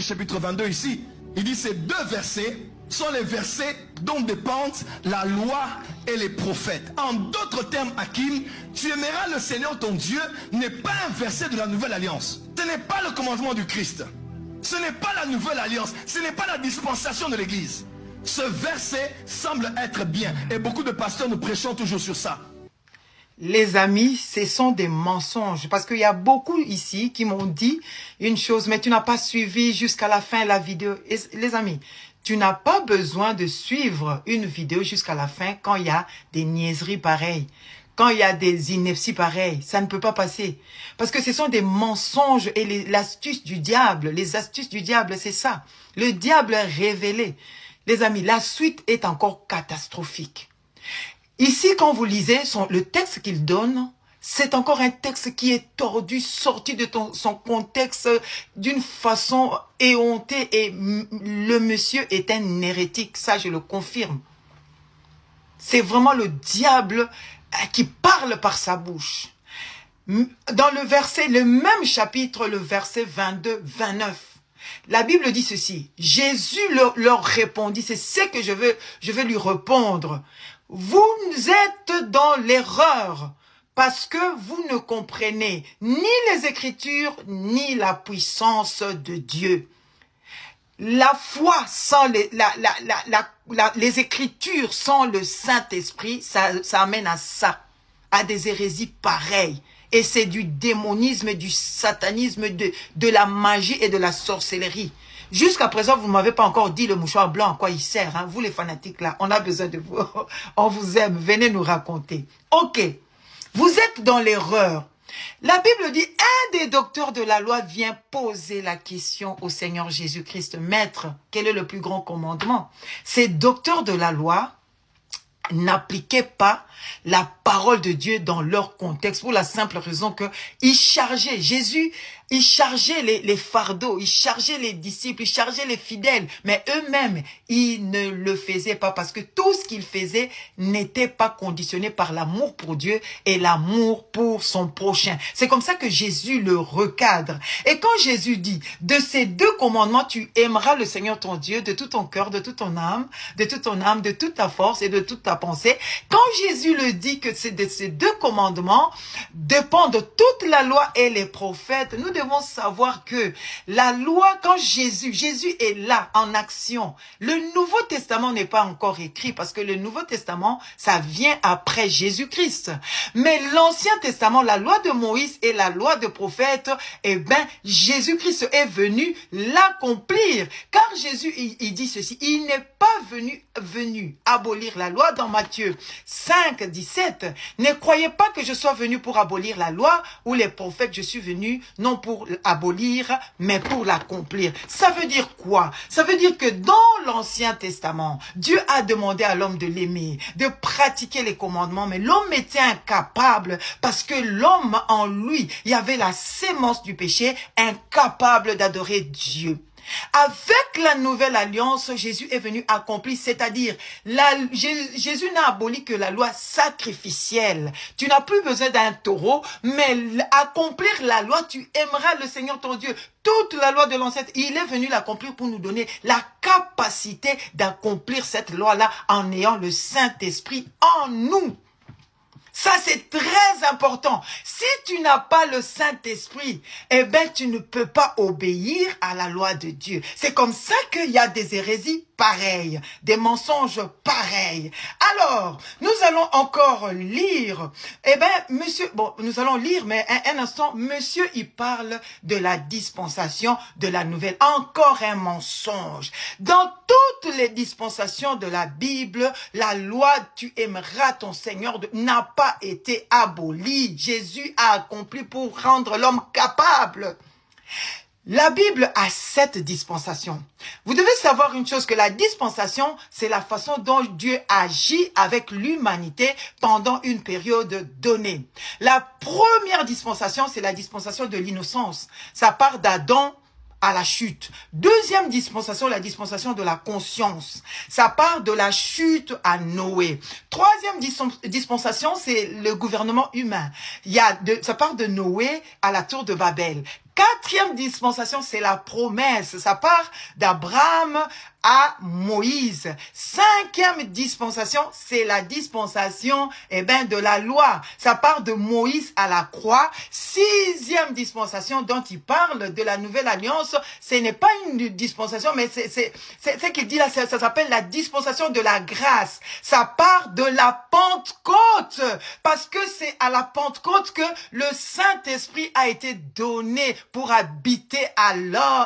chapitre 22 ici, il dit ces deux versets sont les versets dont dépendent la loi et les prophètes. En d'autres termes, Hakim, tu aimeras le Seigneur ton Dieu n'est pas un verset de la nouvelle alliance. Ce n'est pas le commandement du Christ. Ce n'est pas la nouvelle alliance. Ce n'est pas la dispensation de l'église. Ce verset semble être bien. Et beaucoup de pasteurs nous prêchons toujours sur ça. Les amis, ce sont des mensonges. Parce qu'il y a beaucoup ici qui m'ont dit une chose, mais tu n'as pas suivi jusqu'à la fin la vidéo. Et les amis, tu n'as pas besoin de suivre une vidéo jusqu'à la fin quand il y a des niaiseries pareilles. Quand il y a des inepties pareilles, ça ne peut pas passer. Parce que ce sont des mensonges et l'astuce du diable. Les astuces du diable, c'est ça. Le diable est révélé. Les amis, la suite est encore catastrophique. Ici, quand vous lisez le texte qu'il donne, c'est encore un texte qui est tordu, sorti de son contexte d'une façon éhontée. Et le monsieur est un hérétique, ça je le confirme. C'est vraiment le diable qui parle par sa bouche. Dans le même chapitre, le verset 22-29, la Bible dit ceci. Jésus leur répondit, c'est ce que je veux lui répondre. Vous êtes dans l'erreur parce que vous ne comprenez ni les Écritures ni la puissance de Dieu. La foi sans les Écritures, sans le Saint-Esprit, ça amène à ça, à des hérésies pareilles. Et c'est du démonisme, du satanisme, de la magie et de la sorcellerie. Jusqu'à présent, vous ne m'avez pas encore dit le mouchoir blanc à quoi il sert. Hein? Vous les fanatiques là, on a besoin de vous. On vous aime, venez nous raconter. Ok, vous êtes dans l'erreur. La Bible dit, un des docteurs de la loi vient poser la question au Seigneur Jésus-Christ. Maître, quel est le plus grand commandement? Ces docteurs de la loi n'appliquaient pas la parole de Dieu dans leur contexte pour la simple raison que ils chargeaient Jésus, ils chargeaient les fardeaux, ils chargeaient les disciples, ils chargeaient les fidèles, mais eux-mêmes, ils ne le faisaient pas parce que tout ce qu'ils faisaient n'était pas conditionné par l'amour pour Dieu et l'amour pour son prochain. C'est comme ça que Jésus le recadre. Et quand Jésus dit, de ces deux commandements, tu aimeras le Seigneur ton Dieu de tout ton cœur, de toute ton âme, de toute ta force et de toute ta pensée, quand Jésus le dit que de ces deux commandements dépendent toute la loi et les prophètes, nous devons savoir que la loi, quand Jésus est là en action, le Nouveau Testament n'est pas encore écrit parce que le Nouveau Testament, ça vient après Jésus-Christ. Mais l'Ancien Testament, la loi de Moïse et la loi de prophète, eh bien, Jésus-Christ est venu l'accomplir. Car Jésus, il dit ceci, il n'est pas venu abolir la loi dans Matthieu 5, 17. Ne croyez pas que je sois venu pour abolir la loi ou les prophètes. Je suis venu non pour abolir, mais pour l'accomplir. Ça veut dire quoi? Ça veut dire que dans l'Ancien Testament, Dieu a demandé à l'homme de l'aimer, de pratiquer les commandements, mais l'homme était incapable parce que l'homme en lui, il y avait la sémence du péché, incapable d'adorer Dieu. Avec la nouvelle alliance, Jésus est venu accomplir, c'est-à-dire, Jésus n'a aboli que la loi sacrificielle. Tu n'as plus besoin d'un taureau, mais accomplir la loi, tu aimeras le Seigneur ton Dieu. Toute la loi de l'ancêtre, il est venu l'accomplir pour nous donner la capacité d'accomplir cette loi-là en ayant le Saint-Esprit en nous. Ça, c'est très important. Si tu n'as pas le Saint-Esprit, eh bien, tu ne peux pas obéir à la loi de Dieu. C'est comme ça qu'il y a des hérésies pareilles, des mensonges pareils. Alors, nous allons encore lire. Eh bien, monsieur, bon, nous allons lire, mais un instant, monsieur, il parle de la dispensation de la nouvelle. Encore un mensonge. Dans toutes les dispensations de la Bible, la loi, tu aimeras ton Seigneur, n'a pas été abolie. Jésus a accompli pour rendre l'homme capable. La Bible a 7 dispensations. Vous devez savoir une chose, que la dispensation, c'est la façon dont Dieu agit avec l'humanité pendant une période donnée. La première dispensation, c'est la dispensation de l'innocence. Ça part d'Adam à la chute. Deuxième dispensation, la dispensation de la conscience. Ça part de la chute à Noé. Troisième dispensation, c'est le gouvernement humain. Ça part de Noé à la tour de Babel. quatrième dispensation, c'est la promesse. Ça part d'Abraham à Moïse. Cinquième dispensation, c'est la dispensation de la loi. Ça part de Moïse à la croix. Sixième dispensation dont il parle de la nouvelle alliance, ce n'est pas une dispensation, mais c'est qu'il dit là, ça s'appelle la dispensation de la grâce. Ça part de la Pentecôte, parce que c'est à la Pentecôte que le Saint-Esprit a été donné pour habiter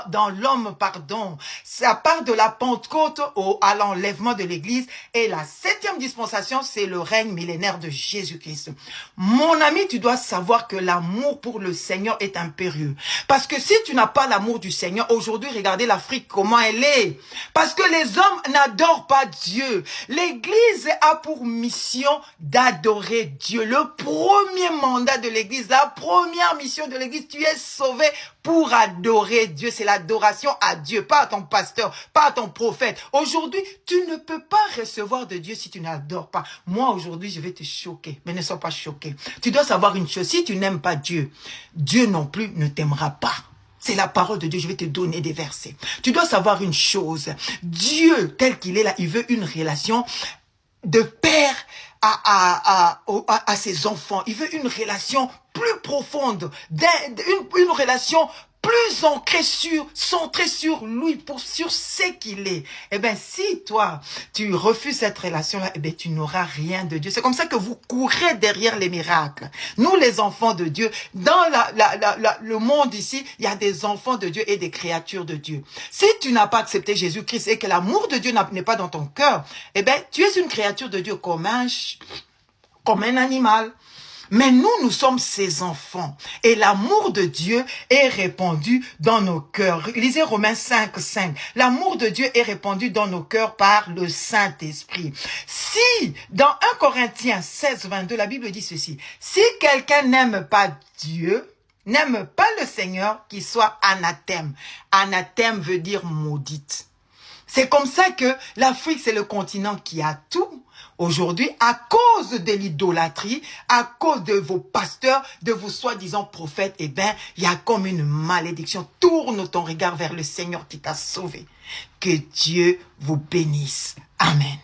dans l'homme, pardon. Ça part de la Pentecôte à l'enlèvement de l'Église. Et la septième dispensation, c'est le règne millénaire de Jésus-Christ. Mon ami, tu dois savoir que l'amour pour le Seigneur est impérieux. Parce que si tu n'as pas l'amour du Seigneur, aujourd'hui, regardez l'Afrique, comment elle est. Parce que les hommes n'adorent pas Dieu. L'Église a pour mission d'adorer Dieu. Le premier mandat de l'Église, la première mission de l'Église, tu es sauvé pour adorer Dieu. C'est l'adoration à Dieu, pas à ton pasteur, pas à ton prophète. Aujourd'hui, tu ne peux pas recevoir de Dieu si tu n'adores pas. Moi, aujourd'hui, je vais te choquer, mais ne sois pas choqué. Tu dois savoir une chose, si tu n'aimes pas Dieu, Dieu non plus ne t'aimera pas. C'est la parole de Dieu, je vais te donner des versets. Tu dois savoir une chose, Dieu, tel qu'il est là, il veut une relation de père à ses enfants. Il veut une relation plus profonde, une relation plus centrée sur lui, sur ce qu'il est. Eh bien, si toi, tu refuses cette relation-là, eh bien, tu n'auras rien de Dieu. C'est comme ça que vous courez derrière les miracles. Nous, les enfants de Dieu, dans le monde ici, il y a des enfants de Dieu et des créatures de Dieu. Si tu n'as pas accepté Jésus-Christ et que l'amour de Dieu n'est pas dans ton cœur, eh bien, tu es une créature de Dieu comme un animal. Mais nous sommes ses enfants. Et l'amour de Dieu est répandu dans nos cœurs. Lisez Romains 5:5. L'amour de Dieu est répandu dans nos cœurs par le Saint-Esprit. Si, dans 1 Corinthiens 16:22, la Bible dit ceci. Si quelqu'un n'aime pas Dieu, n'aime pas le Seigneur, qu'il soit anathème. Anathème veut dire maudite. C'est comme ça que l'Afrique, c'est le continent qui a tout. Aujourd'hui, à cause de l'idolâtrie, à cause de vos pasteurs, de vos soi-disant prophètes, eh bien, il y a comme une malédiction. Tourne ton regard vers le Seigneur qui t'a sauvé. Que Dieu vous bénisse. Amen.